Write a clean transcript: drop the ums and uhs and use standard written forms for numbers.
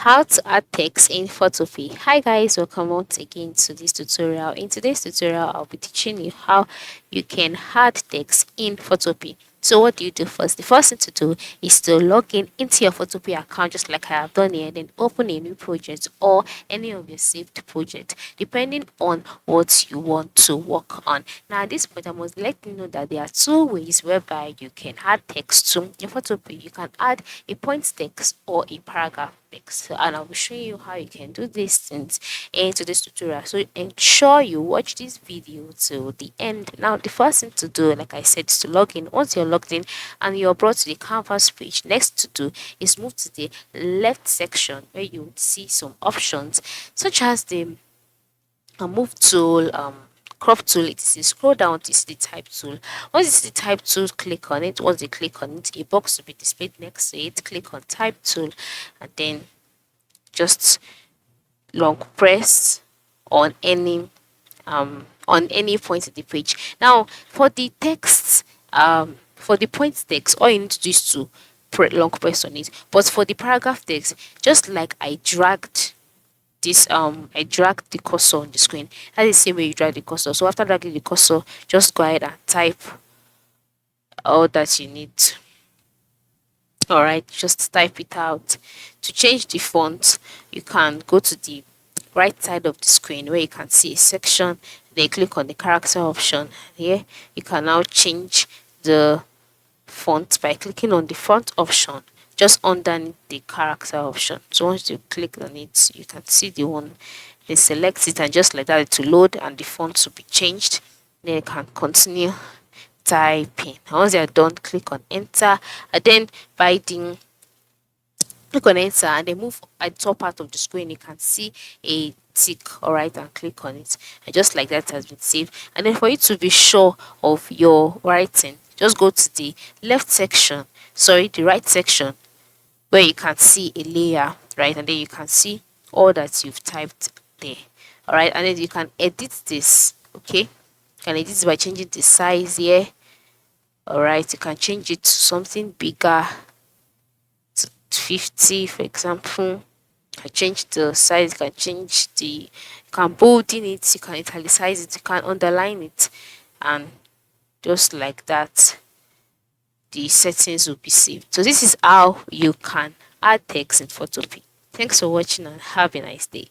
How to add text in Photopea. Hi guys, welcome once again to this tutorial. In today's tutorial, I'll be teaching you how you can add text in Photopea. So what do you do first? The first thing to do is to log in into your Photopea account just like I have done here, then open a new project or any of your saved project depending on what you want to work on. Now at this point, I must let you know that there are two ways whereby you can add text to your Photopea. You can add a point text or a paragraph text, and I'll be showing you how you can do these things into this tutorial. So ensure you watch this video till the end. Now the first thing to do, like I said, is to log in. Once you're logged in and you're brought to the canvas page, next to do is move to the left section where you would see some options such as the move tool, crop tool. It is scroll down to see the type tool. Once you see the type tool, click on it. Once you click on it, a box will be displayed next to it. Click on type tool and then just long press on any point in the page. Now for the text, for the point text, all you need to do is to long press on it. But for the paragraph text, just like I dragged the cursor on the screen. That is the same way you drag the cursor. So after dragging the cursor, just go ahead and type all that you need. All right, just type it out. To change the font, you can go to the right side of the screen where you can see a section. Then click on the character option. Here you can now change the font by clicking on the font option just underneath the character option. So once you click on it, you can see the one. Then select it, and just like that it will load and the font will be changed. Then you can continue typing. Once you're done, click on enter, and then by the click on enter and then move at the top part of the screen, you can see a tick. All right, and click on it, and just like that, it has been saved. And then for you to be sure of your writing, just go to the left section, sorry, the right section, where you can see a layer, right, and then you can see all that you've typed there. All right, and then you can edit this. Okay, you can edit it by changing the size here. All right, you can change it to something bigger, to 50 for example. You can change the size, you can change the, you can bold in it, you can italicize it, you can underline it, and just like that the settings will be saved. So this is how you can add text in Photopea. Thanks for watching and have a nice day.